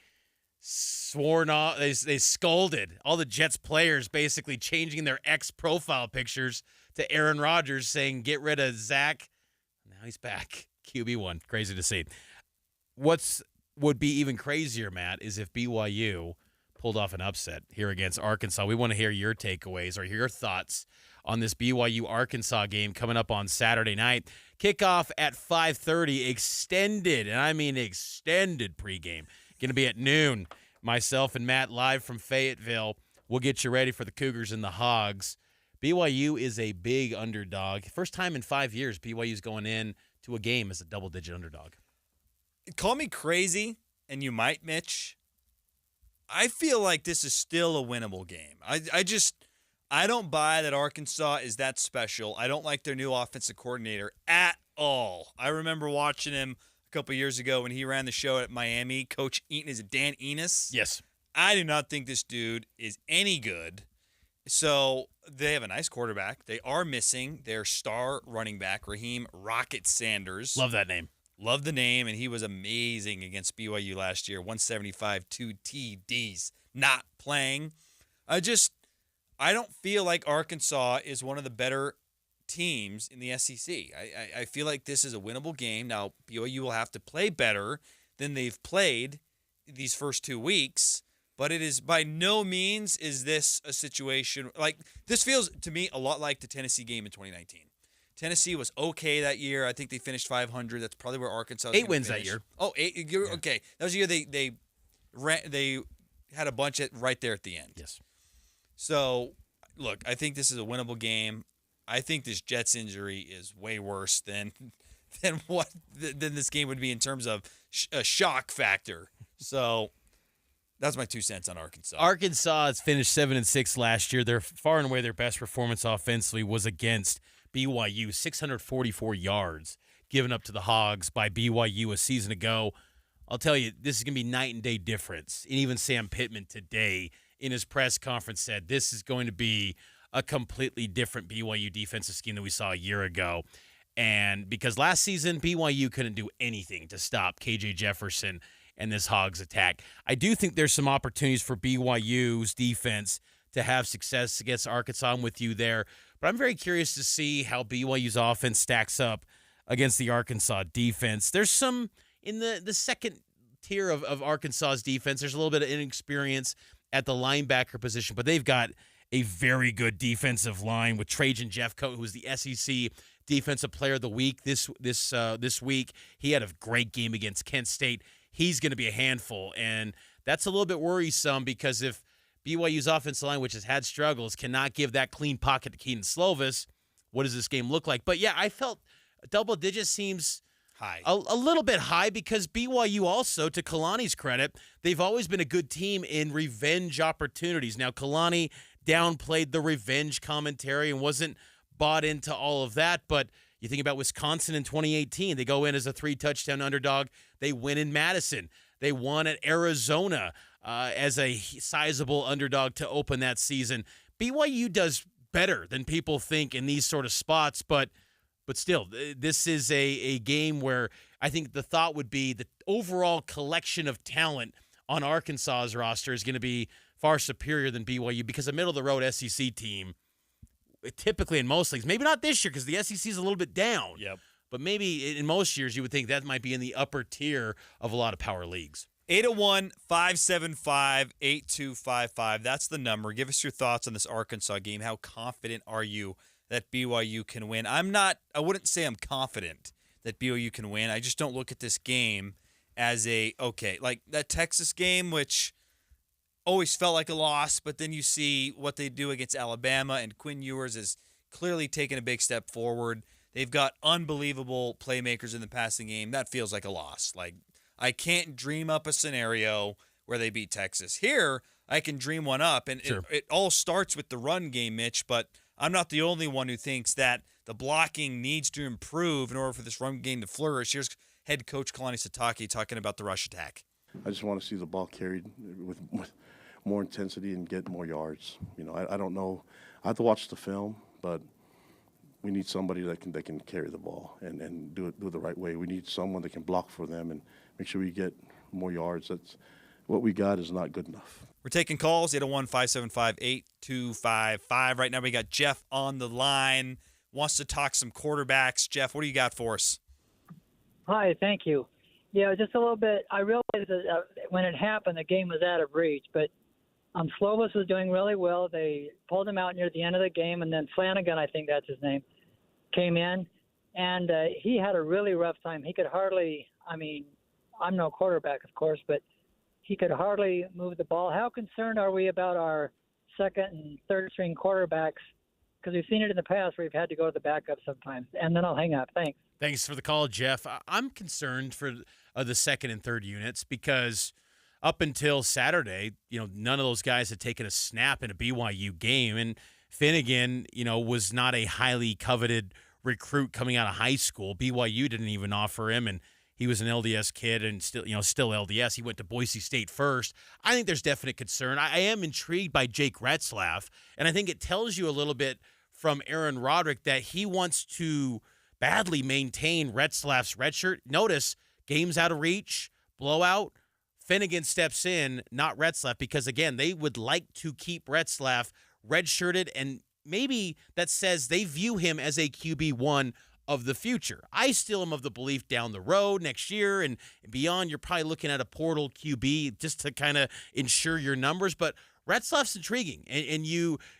scolded all the Jets players, basically changing their ex-profile pictures to Aaron Rodgers, saying, get rid of Zach. Now he's back, QB1. Crazy to see. Would be even crazier, Matt, is if BYU pulled off an upset here against Arkansas. We want to hear your takeaways or your thoughts on this BYU-Arkansas game coming up on Saturday night. Kickoff at 5:30, extended, and I mean extended pregame. Going to be at noon. Myself and Matt live from Fayetteville. We'll get you ready for the Cougars and the Hogs. BYU is a big underdog. First time in 5 years BYU's going in to a game as a double-digit underdog. Call me crazy, and you might, Mitch. I feel like this is still a winnable game. I don't buy that Arkansas is that special. I don't like their new offensive coordinator at all. I remember watching him a couple years ago when he ran the show at Miami. Coach Eaton, is it Dan Enos? Yes. I do not think this dude is any good. So they have a nice quarterback. They are missing their star running back, Raheem Rocket Sanders. Love that name. Love the name, and he was amazing against BYU last year. 175, 2 TDs. Not playing. I don't feel like Arkansas is one of the better teams in the SEC. I feel like this is a winnable game. Now, BYU will have to play better than they've played these first 2 weeks, but it is by no means is this a situation like this feels to me a lot like the Tennessee game in 2019. Tennessee was okay that year. I think they finished 500. That's probably where Arkansas was 8 wins finish. that year. Oh, 8. Yeah. Okay. That was the year they had a bunch right there at the end. Yes. So, look, I think this is a winnable game. I think this Jets injury is way worse than this game would be in terms of a shock factor. So, that's my 2 cents on Arkansas. Arkansas has finished 7-6 last year. They're far and away their best performance offensively was against BYU, 644 yards given up to the Hogs by BYU a season ago. I'll tell you, this is going to be night and day difference. And even Sam Pittman today in his press conference said this is going to be a completely different BYU defensive scheme than we saw a year ago. And because last season, BYU couldn't do anything to stop KJ Jefferson and this Hogs attack. I do think there's some opportunities for BYU's defense to have success against Arkansas. I'm with you there. But I'm very curious to see how BYU's offense stacks up against the Arkansas defense. There's some in the second tier of Arkansas's defense. There's a little bit of inexperience at the linebacker position, but they've got a very good defensive line with Trajan Jeffcoat, who's the SEC Defensive Player of the Week this week. He had a great game against Kent State. He's going to be a handful, and that's a little bit worrisome because if BYU's offensive line, which has had struggles, cannot give that clean pocket to Keaton Slovis, what does this game look like? But, yeah, I felt double digits seems high, a little bit high because BYU also, to Kalani's credit, they've always been a good team in revenge opportunities. Now, Kalani downplayed the revenge commentary and wasn't bought into all of that, but you think about Wisconsin in 2018. They go in as a 3-touchdown underdog. They win in Madison. They won at Arizona as a sizable underdog to open that season. BYU does better than people think in these sort of spots, but still, this is a game where I think the thought would be the overall collection of talent on Arkansas's roster is going to be far superior than BYU because a middle-of-the-road SEC team, typically in most leagues, maybe not this year because the SEC is a little bit down. Yep. But maybe in most years you would think that might be in the upper tier of a lot of power leagues. 801-575-8255. That's the number. Give us your thoughts on this Arkansas game. How confident are you that BYU can win? I wouldn't say I'm confident that BYU can win. I just don't look at this game as like that Texas game, which always felt like a loss, but then you see what they do against Alabama, and Quinn Ewers is clearly taking a big step forward. They've got unbelievable playmakers in the passing game. That feels like a loss. Like, I can't dream up a scenario where they beat Texas. Here, I can dream one up, and sure. it all starts with the run game, Mitch, but I'm not the only one who thinks that the blocking needs to improve in order for this run game to flourish. Here's head coach Kalani Sitake talking about the rush attack. I just want to see the ball carried with more intensity and get more yards. I don't know. I have to watch the film, but we need somebody that can carry the ball and do it the right way. We need someone that can block for them and make sure we get more yards. That's what we got is not good enough. We're taking calls, 801-575-8255. Right now we got Jeff on the line, wants to talk some quarterbacks. Jeff, what do you got for us? Hi, thank you. Yeah, just a little bit. I realized that when it happened, the game was out of reach, but Slovis was doing really well. They pulled him out near the end of the game, and then Flanagan, I think that's his name, came in, and he had a really rough time. He could hardly, I'm no quarterback, of course, but he could hardly move the ball. How concerned are we about our second and third string quarterbacks? Because we've seen it in the past where we've had to go to the backup sometimes. And then I'll hang up. Thanks. Thanks for the call, Jeff. I'm concerned for the second and third units because up until Saturday, none of those guys had taken a snap in a BYU game. And Finnegan, was not a highly coveted recruit coming out of high school. BYU didn't even offer him, and he was an LDS kid and still LDS. He went to Boise State first. I think there's definite concern. I am intrigued by Jake Retzlaff, and I think it tells you a little bit from Aaron Roderick that he wants to badly maintain Retzlaff's red shirt. Notice, games out of reach, blowout, Finnegan steps in, not Retzlaff, because, again, they would like to keep Retzlaff redshirted, and maybe that says they view him as a QB1 of the future. I still am of the belief down the road, next year and beyond, you're probably looking at a portal QB just to kind of ensure your numbers, but Retzlaff's intriguing, and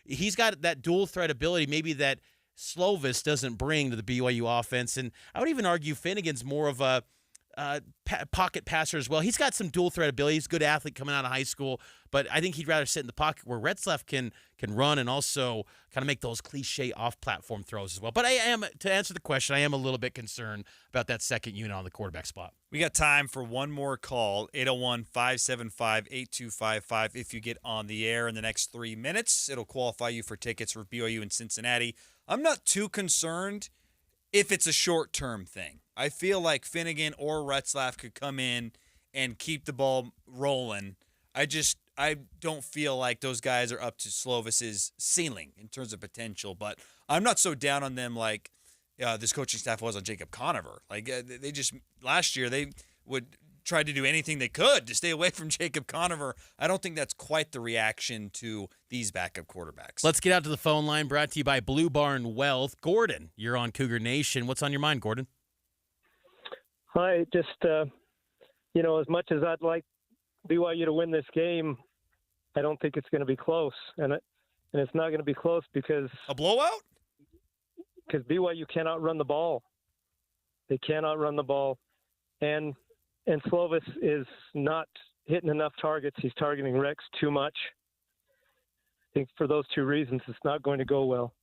he's got that dual threat ability maybe that Slovis doesn't bring to the BYU offense, and I would even argue Finnegan's more of a pocket passer as well. He's got some dual threat ability. He's a good athlete coming out of high school, but I think he'd rather sit in the pocket where Retzlaff can run and also kind of make those cliche off-platform throws as well. But to answer the question, I am a little bit concerned about that second unit on the quarterback spot. We got time for one more call, 801-575-8255. If you get on the air in the next 3 minutes, it'll qualify you for tickets for BYU in Cincinnati. I'm not too concerned if it's a short-term thing. I feel like Finnegan or Retzlaff could come in and keep the ball rolling. I don't feel like those guys are up to Slovis's ceiling in terms of potential, but I'm not so down on them like this coaching staff was on Jacob Conover. Like they just last year they would try to do anything they could to stay away from Jacob Conover. I don't think that's quite the reaction to these backup quarterbacks. Let's get out to the phone line, brought to you by Blue Barn Wealth. Gordon, you're on Cougar Nation. What's on your mind, Gordon? Hi, just as much as I'd like BYU to win this game, I don't think it's going to be close, and it's not going to be close because a blowout. Because BYU cannot run the ball. They cannot run the ball, and Slovis is not hitting enough targets. He's targeting Rex too much. I think for those two reasons, it's not going to go well.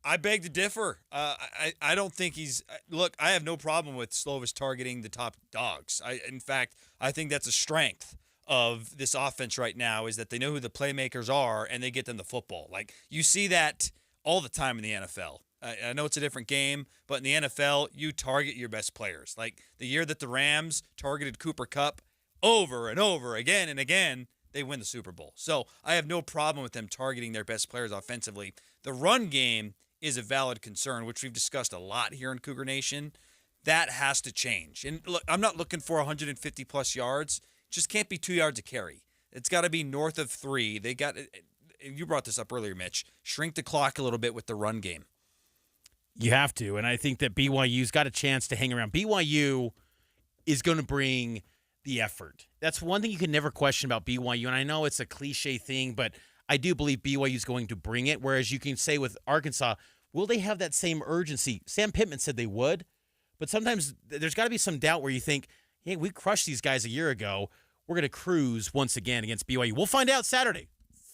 I beg to differ. I don't think he's – look, I have no problem with Slovis targeting the top dogs. In fact, I think that's a strength of this offense right now is that they know who the playmakers are and they get them the football. Like, you see that all the time in the NFL. I know it's a different game, but in the NFL, you target your best players. Like the year that the Rams targeted Cooper Kupp over and over again and again, they win the Super Bowl. So I have no problem with them targeting their best players offensively. The run game is a valid concern, which we've discussed a lot here in Cougar Nation. That has to change. And look, I'm not looking for 150-plus yards. It just can't be 2 yards a carry. It's got to be north of 3. They got – you brought this up earlier, Mitch. Shrink the clock a little bit with the run game. You have to, and I think that BYU's got a chance to hang around. BYU is going to bring the effort. That's one thing you can never question about BYU, and I know it's a cliche thing, but I do believe BYU is going to bring it, whereas you can say with Arkansas, will they have that same urgency? Sam Pittman said they would, but sometimes there's got to be some doubt where you think, hey, we crushed these guys a year ago. We're going to cruise once again against BYU. We'll find out Saturday.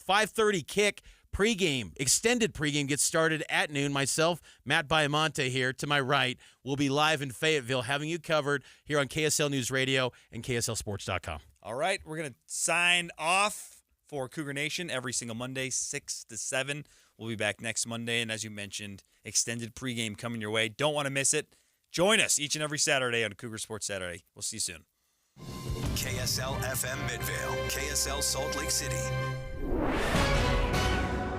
5:30 kick. Pregame, extended pregame gets started at noon. Myself, Matt Baiamonte here to my right. We'll be live in Fayetteville having you covered here on KSL News Radio and KSLSports.com. All right, we're going to sign off for Cougar Nation every single Monday, 6 to 7. We'll be back next Monday, and as you mentioned, extended pregame coming your way. Don't want to miss it. Join us each and every Saturday on Cougar Sports Saturday. We'll see you soon. KSL FM Midvale, KSL Salt Lake City.